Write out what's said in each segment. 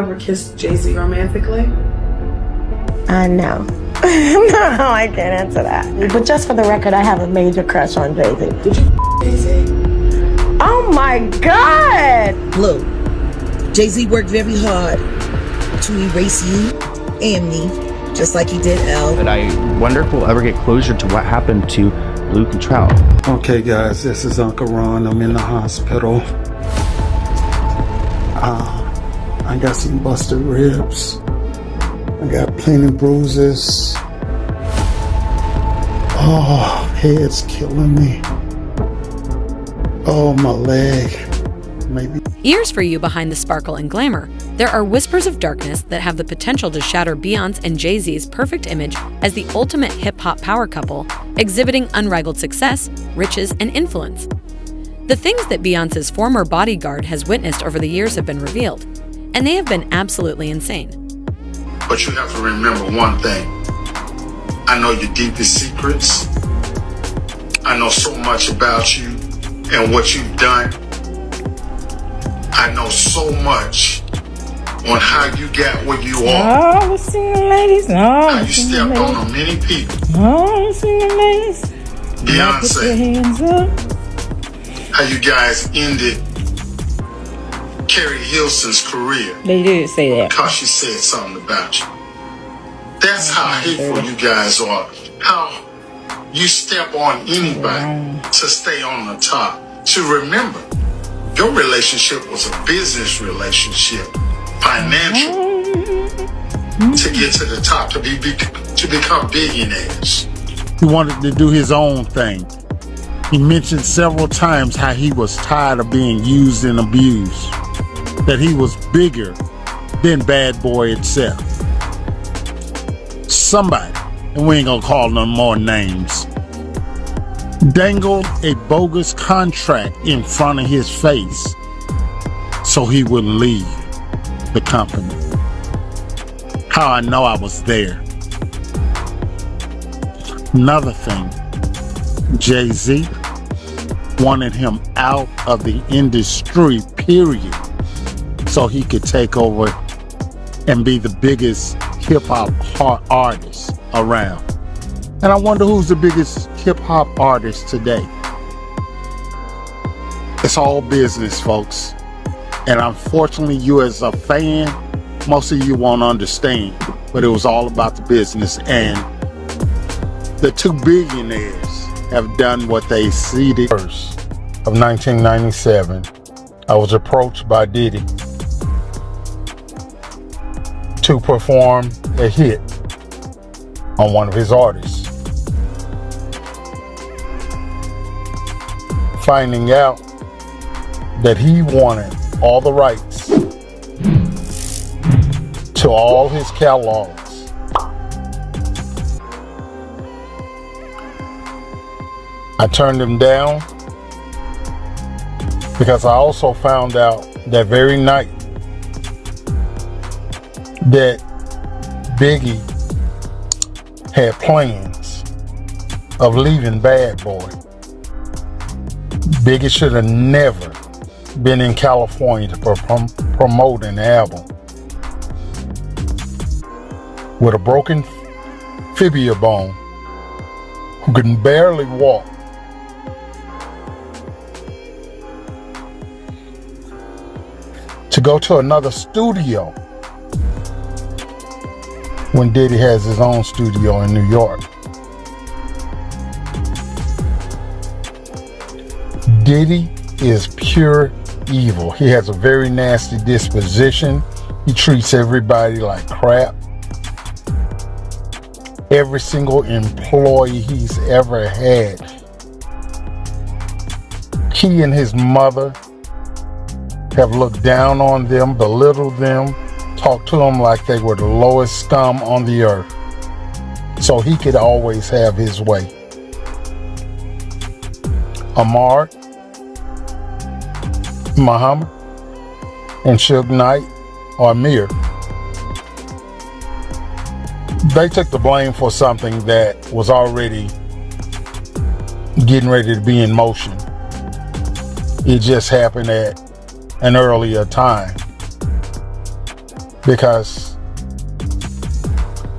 Ever kissed Jay-Z romantically? No. No, I can't answer that. But just for the record, I have a major crush on Jay-Z. Did you Jay-Z? Oh my God! Blue, Jay-Z worked very hard to erase you and me, just like he did L. But I wonder if we'll ever get closure to what happened to Luke and Trout. Okay, guys, this is Uncle Ron. I'm in the hospital. I got some busted ribs. I got plenty bruises. Oh, head's killing me. Oh, my leg. Maybe. Years for you behind the sparkle and glamour, there are whispers of darkness that have the potential to shatter Beyoncé and Jay-Z's perfect image as the ultimate hip-hop power couple, exhibiting unrivaled success, riches, and influence. The things that Beyoncé's former bodyguard has witnessed over the years have been revealed, and they have been absolutely insane. But you have to remember one thing. I know your deepest secrets. I know so much about you and what you've done. I know so much on how you got where you are. Oh, single ladies, no. How you stepped on many people. No, single ladies. Beyonce. How you guys ended Carrie Hilson's career. They did say that. Because she said something about you. That's how hateful you guys are. How you step on anybody to stay on the top. To remember, your relationship was a business relationship, financial, to get to the top, to become billionaires. He wanted to do his own thing. He mentioned several times how he was tired of being used and abused, that he was bigger than Bad Boy itself. Somebody, and we ain't gonna call no more names, dangled a bogus contract in front of his face so he would leave the company. How I know I was there. Another thing, Jay-Z wanted him out of the industry, period, so he could take over and be the biggest hip-hop artist around. And I wonder who's the biggest hip-hop artist today. It's all business, folks. And unfortunately, you as a fan, most of you won't understand, but it was all about the business. And the two billionaires have done what they seeded. First of 1997, I was approached by Diddy to perform a hit on one of his artists. Finding out that he wanted all the rights to all his catalogs. I turned him down because I also found out that very night that Biggie had plans of leaving Bad Boy. Biggie should have never been in California to promote an album with a broken fibula bone, who can barely walk, to go to another studio when Diddy has his own studio in New York. Diddy is pure evil. He has a very nasty disposition. He treats everybody like crap. Every single employee he's ever had, he and his mother have looked down on them, belittled them, talked to them like they were the lowest scum on the earth, so he could always have his way. Amar, Muhammad, and Suge Knight, or Amir, they took the blame for something that was already getting ready to be in motion. It just happened at an earlier time. because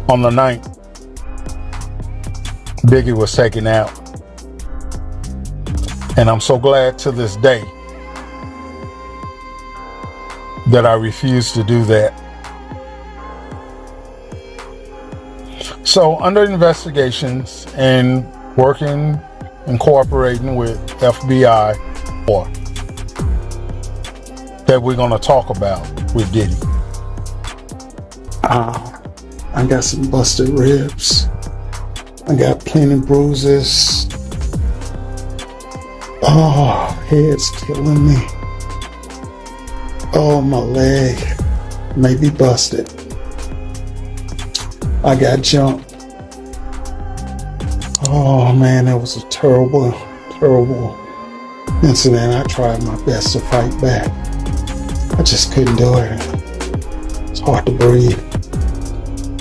on the 9th, Biggie was taken out. And I'm so glad to this day that I refused to do that. So under investigations and working and cooperating with FBI, that we're going to talk about with Diddy. I got some busted ribs. I got plenty bruises. Oh, head's killing me. Oh, my leg may be busted. I got jumped. Oh man, that was a terrible, terrible incident. I tried my best to fight back. I just couldn't do it. It's hard to breathe.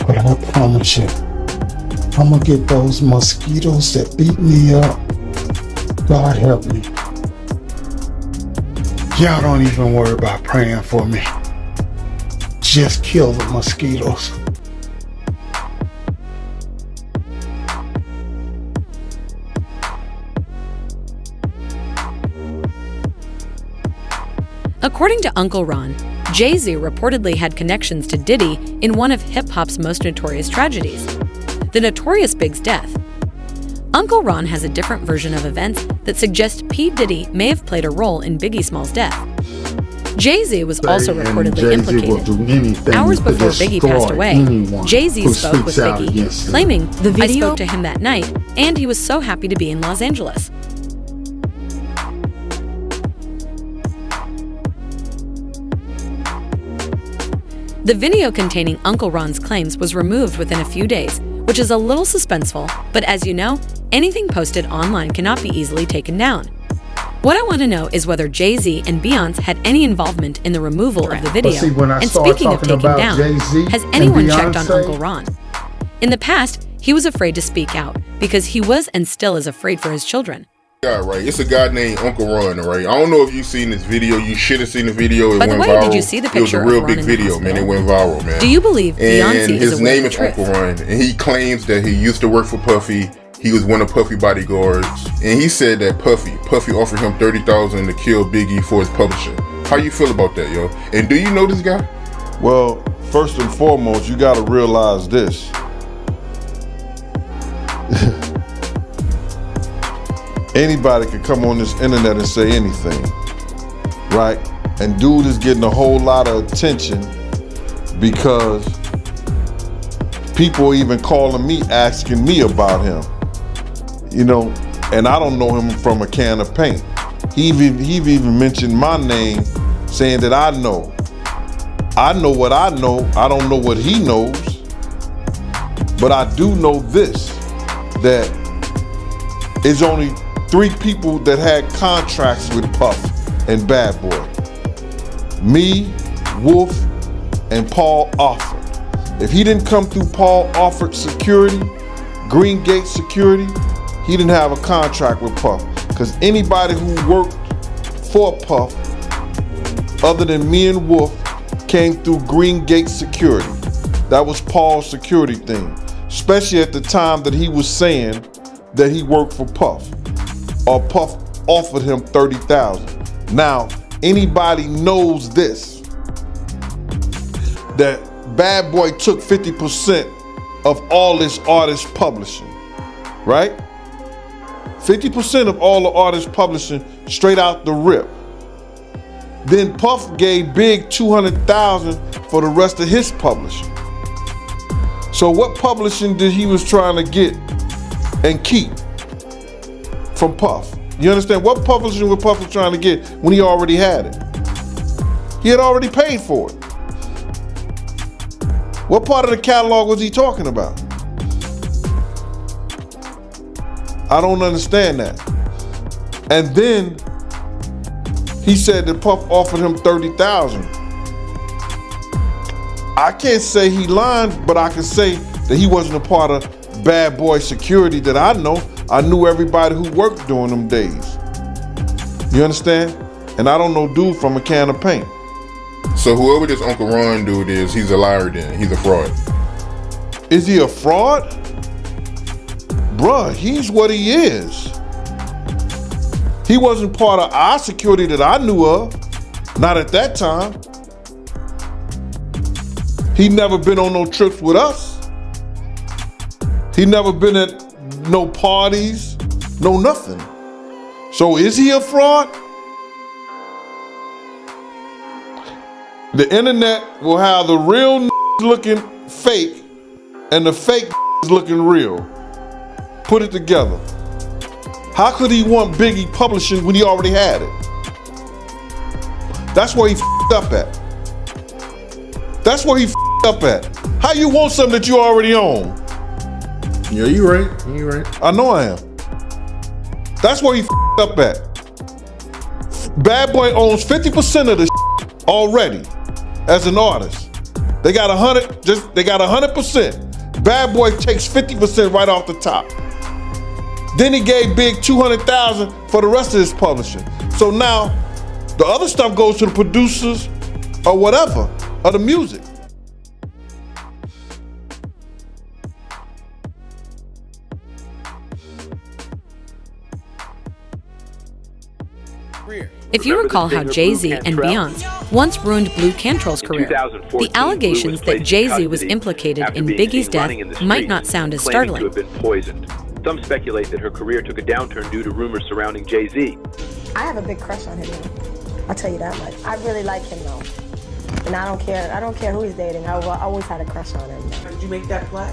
But I promise you, I'm gonna get those mosquitoes that beat me up. God help me. Y'all don't even worry about praying for me. Just kill the mosquitoes. According to Uncle Ron, Jay-Z reportedly had connections to Diddy in one of hip-hop's most notorious tragedies, the Notorious Big's death. Uncle Ron has a different version of events that suggest P. Diddy may have played a role in Biggie Small's death. Jay-Z was also reportedly implicated. Hours before Biggie passed away, Jay-Z spoke with Biggie, claiming, "I spoke to him that night, and he was so happy to be in Los Angeles." The video containing Uncle Ron's claims was removed within a few days, which is a little suspenseful, but as you know, anything posted online cannot be easily taken down. What I want to know is whether Jay-Z and Beyoncé had any involvement in the removal of the video. And speaking of taking down, has anyone checked on Uncle Ron? In the past, he was afraid to speak out because he was and still is afraid for his children. Guy, right? It's a guy named Uncle Ron, right? I don't know if you've seen this video. You should have seen the video. It By the went way, viral. did you see the picture It was a real of big Ron in the video, man. It hospital? went viral, man. Do you believe Beyoncé And is his aware name of is the truth? Uncle Ron, and he claims that he used to work for Puffy. He was one of Puffy bodyguards, and he said that Puffy offered him $30,000 to kill Biggie for his publisher. How you feel about that, yo? And do you know this guy? Well, first and foremost, you got to realize this. Anybody could come on this internet and say anything, right? And dude is getting a whole lot of attention because people are even calling me, asking me about him, you know, and I don't know him from a can of paint. He even mentioned my name, saying that I know what I know. I don't know what he knows, but I do know this, that it's only 3 people that had contracts with Puff and Bad Boy. Me, Wolf, and Paul Offord. If he didn't come through Paul Offord security, Green Gate security, he didn't have a contract with Puff. Because anybody who worked for Puff, other than me and Wolf, came through Green Gate security. That was Paul's security thing. Especially at the time that he was saying that he worked for Puff. Or Puff offered him $30,000. Now, anybody knows this, that Bad Boy took 50% of all this artist publishing, right? 50% of all the artist publishing straight out the rip. Then Puff gave Big $200,000 for the rest of his publishing. So what publishing did he was trying to get and keep from Puff? You understand? What publishing was Puff was trying to get when he already had it? He had already paid for it. What part of the catalog was he talking about? I don't understand that. And then he said that Puff offered him $30,000. I can't say he lied, but I can say that he wasn't a part of Bad Boy security that I know. I knew everybody who worked during them days. You understand? And I don't know dude from a can of paint. So whoever this Uncle Ron dude is, he's a liar then. He's a fraud. Is he a fraud? Bruh, he's what he is. He wasn't part of our security that I knew of. Not at that time. He never been on no trips with us. He never been at no parties, no nothing. So is he a fraud? The internet will have the real looking fake and the fake looking real. Put it together. How could he want Biggie publishing when he already had it? That's where he up at. That's where he up at. How you want something that you already own? Yeah, you right. You right. I know I am. That's where he up at. Bad Boy owns 50% of the already as an artist. They got 100%. Bad Boy takes 50% right off the top. Then he gave Big $200,000 for the rest of his publishing. So now the other stuff goes to the producers or whatever of the music. If you recall how Jay-Z and Beyoncé once ruined Blue Cantrell's career, the allegations that Jay-Z was implicated in Biggie's death might not sound as startling. To have been poisoned. Some speculate that her career took a downturn due to rumors surrounding Jay-Z. I have a big crush on him, though. I'll tell you that much. I really like him, though. And I don't care who he's dating. I always had a crush on him. Did you make that play?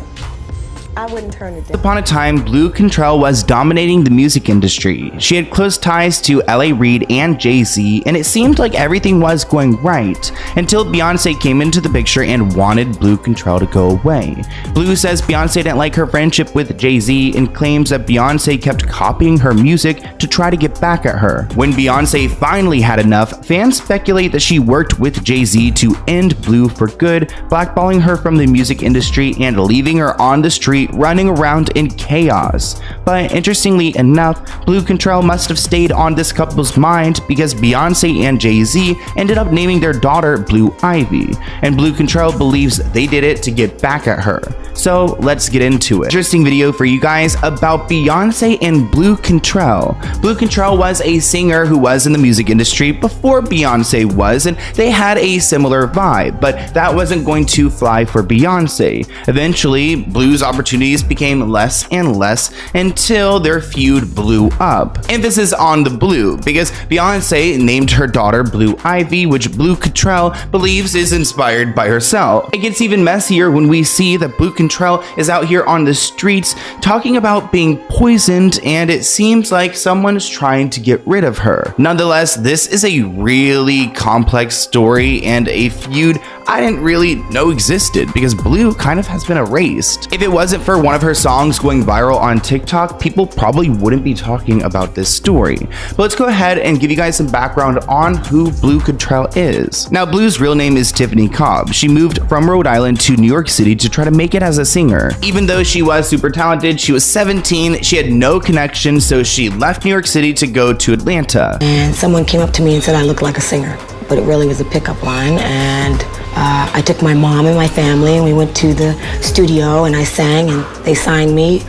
I wouldn't turn it down. Once upon a time, Blue Cantrell was dominating the music industry. She had close ties to L.A. Reid and Jay-Z, and it seemed like everything was going right until Beyoncé came into the picture and wanted Blue Cantrell to go away. Blue says Beyoncé didn't like her friendship with Jay-Z and claims that Beyoncé kept copying her music to try to get back at her. When Beyoncé finally had enough, fans speculate that she worked with Jay-Z to end Blue for good, blackballing her from the music industry and leaving her on the street running around in chaos. But interestingly enough, Blue Cantrell must have stayed on this couple's mind because Beyoncé and Jay-Z ended up naming their daughter Blue Ivy, and Blue Cantrell believes they did it to get back at her. So let's get into it. Interesting video for you guys about Beyoncé and Blue Cantrell. Blue Cantrell was a singer who was in the music industry before Beyoncé was, and they had a similar vibe, but that wasn't going to fly for Beyoncé. Eventually, Blue's opportunities became less and less until their feud blew up. Emphasis on the blue, because Beyoncé named her daughter Blue Ivy, which Blue Cantrell believes is inspired by herself. It gets even messier when we see that Blue Cantrell is out here on the streets talking about being poisoned, and it seems like someone's trying to get rid of her. Nonetheless, this is a really complex story and a feud I didn't really know existed because Blue kind of has been erased. If it wasn't for one of her songs going viral on TikTok, people probably wouldn't be talking about this story. But let's go ahead and give you guys some background on who Blue Cantrell is. Now, Blue's real name is Tiffany Cobb. She moved from Rhode Island to New York City to try to make it as a singer. Even though she was super talented, she was 17, she had no connection, so she left New York City to go to Atlanta. And someone came up to me and said I look like a singer, but it really was a pickup line, and I took my mom and my family and we went to the studio and I sang and they signed me,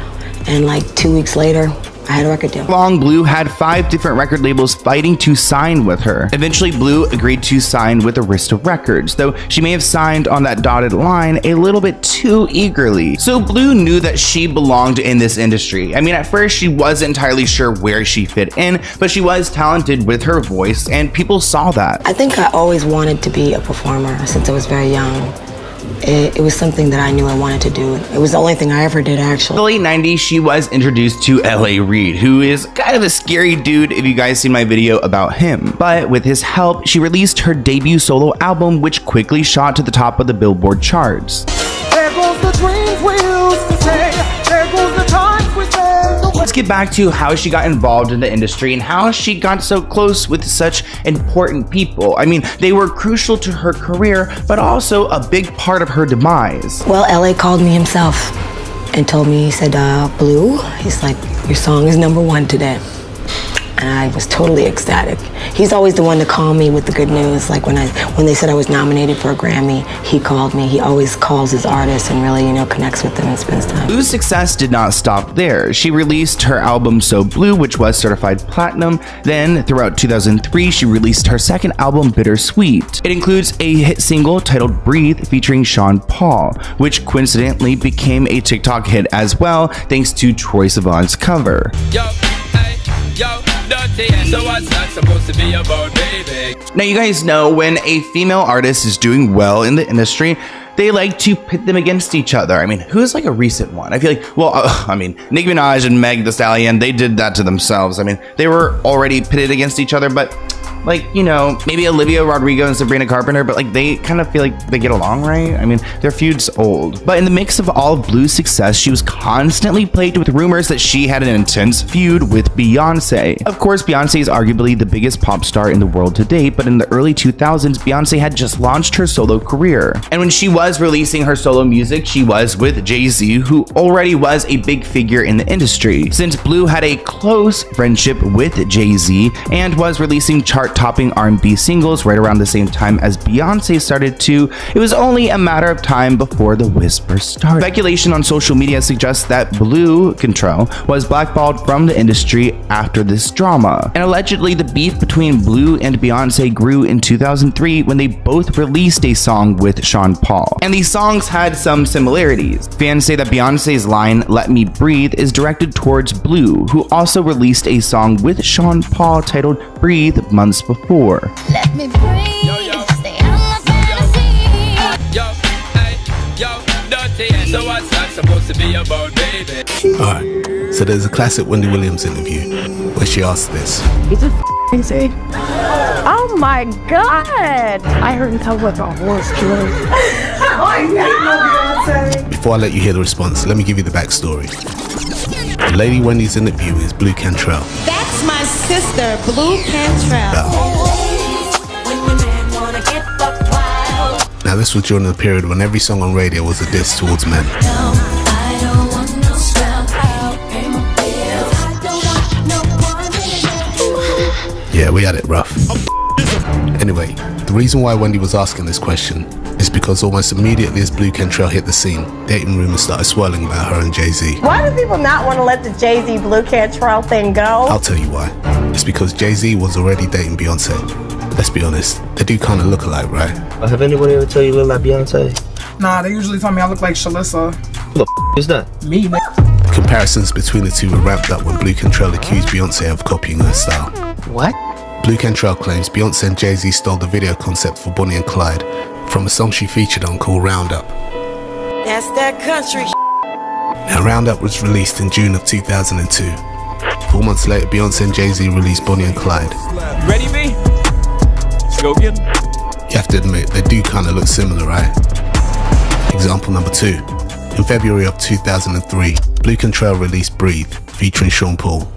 and like 2 weeks later I had a record deal. Blue had 5 different record labels fighting to sign with her. Eventually, Blue agreed to sign with Arista Records, though she may have signed on that dotted line a little bit too eagerly. So Blue knew that she belonged in this industry. I mean, at first she wasn't entirely sure where she fit in, but she was talented with her voice and people saw that. I think I always wanted to be a performer since I was very young. It was something that I knew I wanted to do. It was the only thing I ever did, actually. In the late 90s, she was introduced to L.A. Reid, who is kind of a scary dude if you guys seen my video about him. But with his help, she released her debut solo album, which quickly shot to the top of the Billboard charts. There goes the dreams we used to say. There goes the times we spent. Let's get back to how she got involved in the industry and how she got so close with such important people. I mean, they were crucial to her career, but also a big part of her demise. Well, LA called me himself and told me, he said, Blue, he's like, your song is #1 today. and I was totally ecstatic. He's always the one to call me with the good news. Like when they said I was nominated for a Grammy, he called me. He always calls his artists and really, connects with them and spends time. Blue's success did not stop there. She released her album So Blue, which was certified platinum. Then, throughout 2003, she released her second album, Bittersweet. It includes a hit single titled Breathe featuring Sean Paul, which coincidentally became a TikTok hit as well, thanks to Troye Sivan's cover. Yo, hey, yo, dirty, so what's that supposed to be about, baby? Now, you guys know when a female artist is doing well in the industry, they like to pit them against each other. I mean, who's like a recent one? I feel like, Nicki Minaj and Meg Thee Stallion, they did that to themselves. I mean, they were already pitted against each other, but maybe Olivia Rodrigo and Sabrina Carpenter, but they kind of feel like they get along, right? I mean, their feud's old. But in the mix of all of Blue's success, she was constantly plagued with rumors that she had an intense feud with Beyoncé. Of course, Beyoncé is arguably the biggest pop star in the world to date, but in the early 2000s, Beyoncé had just launched her solo career. And when she was releasing her solo music, she was with Jay-Z, who already was a big figure in the industry. Since Blue had a close friendship with Jay-Z and was releasing chart-topping R&B singles right around the same time as Beyoncé started to, it was only a matter of time before the whispers started. Speculation on social media suggests that Blue Cantrell was blackballed from the industry after this drama. And allegedly, the beef between Blue and Beyoncé grew in 2003 when they both released a song with Sean Paul. And these songs had some similarities. Fans say that Beyoncé's line, "Let Me Breathe," is directed towards Blue, who also released a song with Sean Paul titled Breathe months before. Let me breathe. Yo, yo. Stay out of my fantasy. Yo, hey, yo, dirty, so what's that supposed to be about, baby? Alright, so there's a classic Wendy Williams interview where she asked this. He's a crazy. Oh my god! I heard him talk about a horse killer. Before I let you hear the response, let me give you the backstory. Lady Wendy's interview is Blue Cantrell. That's my sister, Blue Cantrell. Now this was during the period when every song on radio was a diss towards men. Yeah, we had it rough. Anyway, the reason why Wendy was asking this question is because almost immediately as Blue Cantrell hit the scene, dating rumors started swirling about her and Jay-Z. Why do people not want to let the Jay-Z Blue Cantrell thing go? I'll tell you why. It's because Jay-Z was already dating Beyoncé. Let's be honest, they do kind of look alike, right? Have anybody ever tell you you look like Beyoncé? Nah, they usually tell me I look like Shalissa. Who the f is that? Me, nigga. Comparisons between the two were ramped up when Blue Cantrell accused Beyoncé of copying her style. What? Blue Cantrell claims Beyoncé and Jay-Z stole the video concept for Bonnie and Clyde from a song she featured on called Roundup. That's that country. Now, Roundup was released in June of 2002. 4 months later, Beyoncé and Jay-Z released Bonnie and Clyde. Ready, B? Let's go get 'em. You have to admit, they do kind of look similar, right? Example number 2. In February of 2003, Blue Cantrell released Breathe, featuring Sean Paul.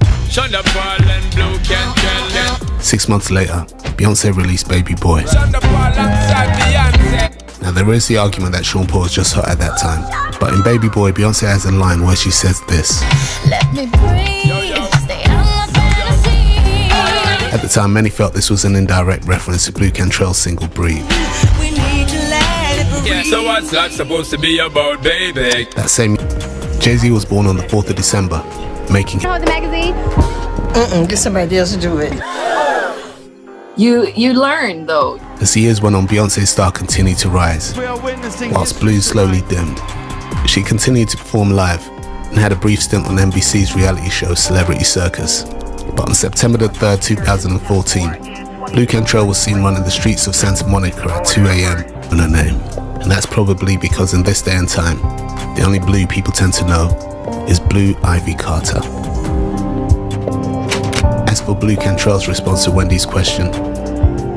6 months later, Beyoncé released Baby Boy. Now there is the argument that Sean Paul was just hot at that time, but in Baby Boy, Beyoncé has a line where she says this. Let me breathe. Stay out of my fantasy. At the time, many felt this was an indirect reference to Blue Cantrell's single Breathe. Yeah, so what's that supposed to be about, baby? That same Jay-Z was born on the 4th of December, making You know the magazine? Get somebody else to do it. You learn though. As the years went on, Beyoncé's star continued to rise, whilst Blue slowly dimmed. She continued to perform live and had a brief stint on NBC's reality show Celebrity Circus. But on September the 3rd, 2014, Blue Cantrell was seen running the streets of Santa Monica at 2 a.m. on her name. And that's probably because in this day and time, the only Blue people tend to know is Blue Ivy Carter. As for Blue Cantrell's response to Wendy's question,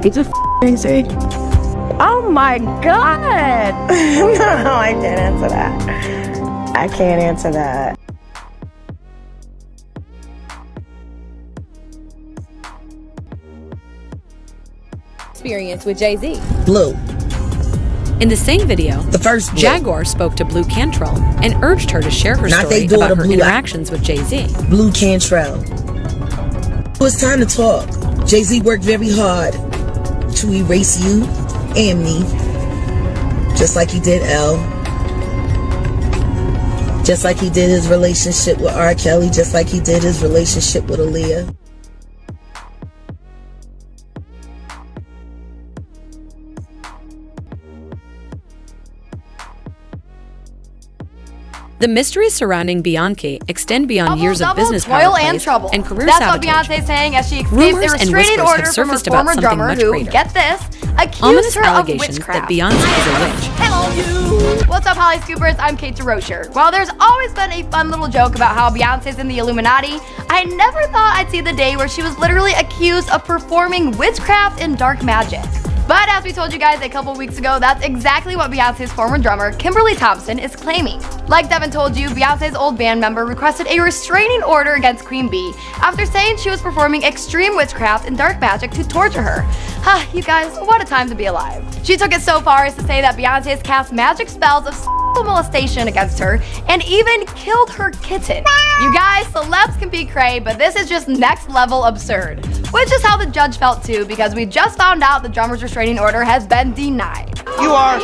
He's a crazy. Oh my god! No, I can't answer that. I can't answer that. Experience with Jay-Z. Blue. In the same video, The first Blue. Jaguar spoke to Blue Cantrell and urged her to share her Not story they daughter, about her Blue. interactions with Jay-Z. Blue Cantrell. It's time to talk. Jay-Z worked very hard to erase you and me, just like he did L, just like he did his relationship with R. Kelly, just like he did his relationship with Aaliyah. The mysteries surrounding Beyoncé extend beyond years of business toil power and plays trouble. and career That's sabotage. what Beyonce's saying as she escapes Rumors a and restraining whispers order have from her surfaced about former something drummer much who, greater. get this, accused Ominous her of allegations that witchcraft. Beyoncé is a witch. Hello. What's up, Holly Scoopers? I'm Kate DeRocher. While there's always been a fun little joke about how Beyonce's in the Illuminati, I never thought I'd see the day where she was literally accused of performing witchcraft and dark magic. But as we told you guys a couple weeks ago, that's exactly what Beyonce's former drummer, Kimberly Thompson, is claiming. Like Devin told you, Beyonce's old band member requested a restraining order against Queen Bee after saying she was performing extreme witchcraft and dark magic to torture her. You guys, what a time to be alive. She took it so far as to say that Beyonce has cast magic spells of molestation against her and even killed her kitten. You guys, celebs can be cray, but this is just next level absurd. Which is how the judge felt too, because we just found out the drummer's restraining order has been denied. You are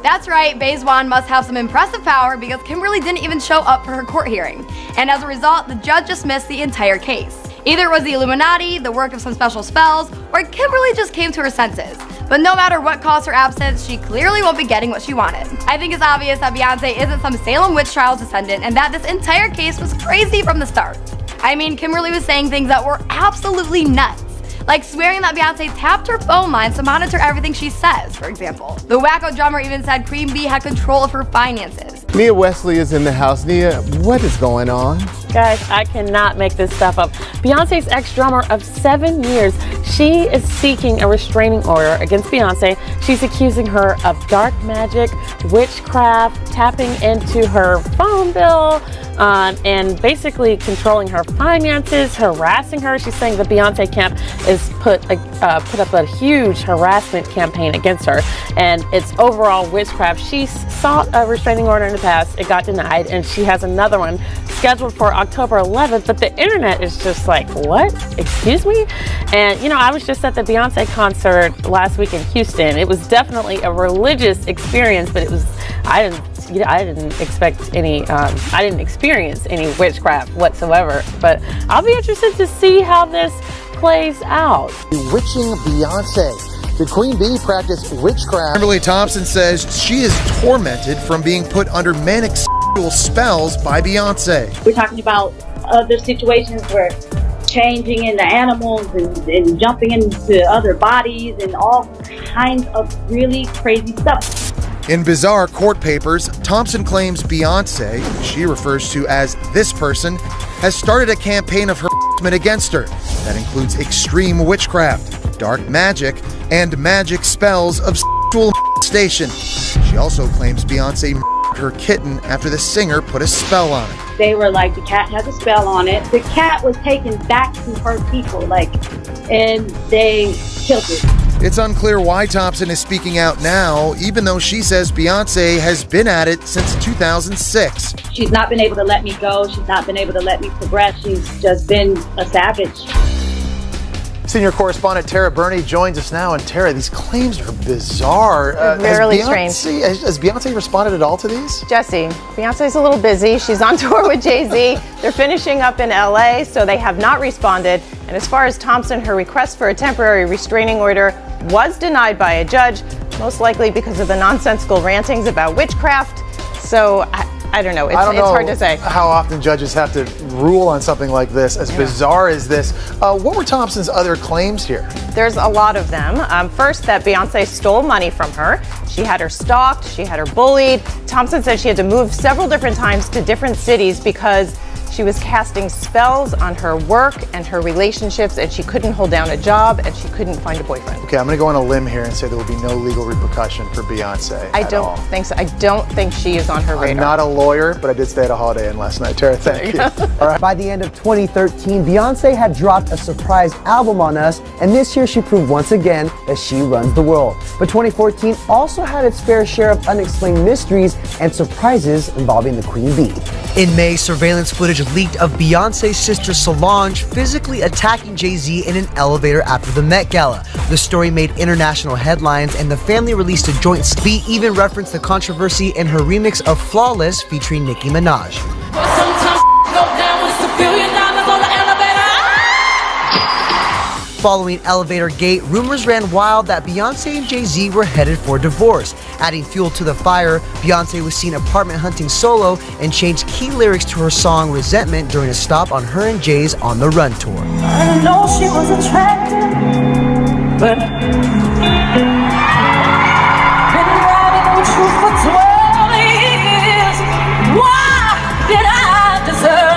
That's right, Bayswan must have some impressive power because Kimberly didn't even show up for her court hearing. And as a result, the judge dismissed the entire case. Either it was the Illuminati, the work of some special spells, or Kimberly just came to her senses. But no matter what caused her absence, she clearly won't be getting what she wanted. I think it's obvious that Beyonce isn't some Salem witch trials descendant and that this entire case was crazy from the start. I mean, Kimberly was saying things that were absolutely nuts. Like swearing that Beyonce tapped her phone lines to monitor everything she says, for example. The wacko drummer even said Queen Bee had control of her finances. Nia Wesley is in the house. Nia, what is going on? Guys, I cannot make this stuff up. Beyonce's ex-drummer of 7 years, she is seeking a restraining order against Beyonce. She's accusing her of dark magic, witchcraft, tapping into her phone bill, and basically controlling her finances, harassing her. She's saying the Beyonce camp is put up a huge harassment campaign against her, and it's overall witchcraft. She sought a restraining order in the past. It got denied, and she has another one scheduled for October 11th, but the internet is just like, what? Excuse me? And, you know, I was just at the Beyonce concert last week in Houston. It was definitely a religious experience, but it was, I didn't expect any, I didn't experience any witchcraft whatsoever, but I'll be interested to see how this plays out. Bewitching Beyonce. Did Queen Bee practice witchcraft? Kimberly Thompson says she is tormented from being put under manic sexual spells by Beyonce. We're talking about other situations where changing into animals and jumping into other bodies and all kinds of really crazy stuff. In bizarre court papers, Thompson claims Beyonce, who she refers to as this person, has started a campaign of harassment against her that includes extreme witchcraft, dark magic, and magic spells of sexual molestation. She also claims Beyonce murdered her kitten after the singer put a spell on it. They were like, the cat has a spell on it. The cat was taken back to her people, and they killed it. It's unclear why Thompson is speaking out now, even though she says Beyonce has been at it since 2006. She's not been able to let me go. She's not been able to let me progress. She's just been a savage. Senior correspondent Tara Burney joins us now. And Tara, these claims are bizarre. Really strange. Has Beyonce responded at all to these? Jesse, Beyonce's a little busy. She's on tour with Jay-Z. They're finishing up in LA, so they have not responded. And as far as Thompson, her request for a temporary restraining order was denied by a judge, most likely because of the nonsensical rantings about witchcraft. So I don't know. It's hard to say. How often judges have to rule on something like this, as bizarre as this. What were Thompson's other claims here? There's a lot of them. First, that Beyonce stole money from her. She had her stalked. She had her bullied. Thompson said she had to move several different times to different cities because she was casting spells on her work and her relationships, and she couldn't hold down a job, and she couldn't find a boyfriend. Okay, I'm going to go on a limb here and say there will be no legal repercussion for Beyonce. I don't think so. I don't think she is on her radar. I'm not a lawyer, but I did stay at a Holiday Inn last night. Tara, thank you. All right. By the end of 2013, Beyonce had dropped a surprise album on us, and this year she proved once again that she runs the world. But 2014 also had its fair share of unexplained mysteries and surprises involving the Queen Bee. In May, surveillance footage was leaked of Beyonce's sister Solange physically attacking Jay-Z in an elevator after the Met Gala. The story made international headlines, and the family released a joint statement. B even referenced the controversy in her remix of Flawless featuring Nicki Minaj. Following Elevator Gate, rumors ran wild that Beyonce and Jay-Z were headed for divorce. Adding fuel to the fire, Beyonce was seen apartment hunting solo and changed key lyrics to her song Resentment during a stop on her and Jay's On the Run tour. I know she was attractive, but been riding with you for 12 years. Why did I deserve?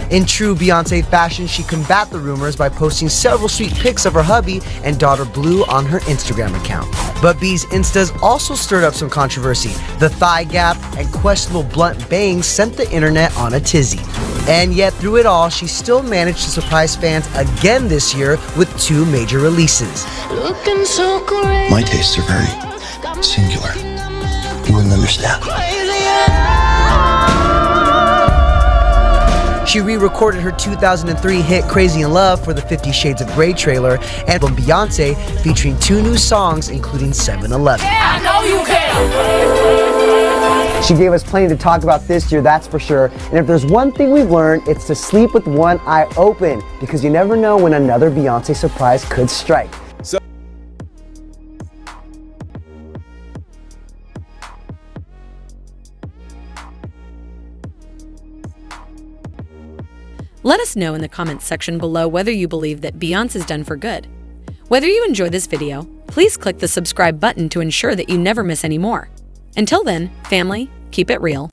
In true Beyonce fashion, she combat the rumors by posting several sweet pics of her hubby and daughter Blue on her Instagram account. But B's Instas also stirred up some controversy. The thigh gap and questionable blunt bangs sent the internet on a tizzy. And yet through it all, she still managed to surprise fans again this year with 2 major releases. Looking so great. My tastes are very singular. You wouldn't understand. She re-recorded her 2003 hit Crazy in Love for the 50 Shades of Grey trailer, and from Beyonce featuring 2 new songs including 7-Eleven. I know you can. She gave us plenty to talk about this year, that's for sure. And if there's one thing we've learned, it's to sleep with one eye open, because you never know when another Beyonce surprise could strike. Let us know in the comments section below whether you believe that Beyonce is done for good. Whether you enjoy this video, please click the subscribe button to ensure that you never miss any more. Until then, family, keep it real.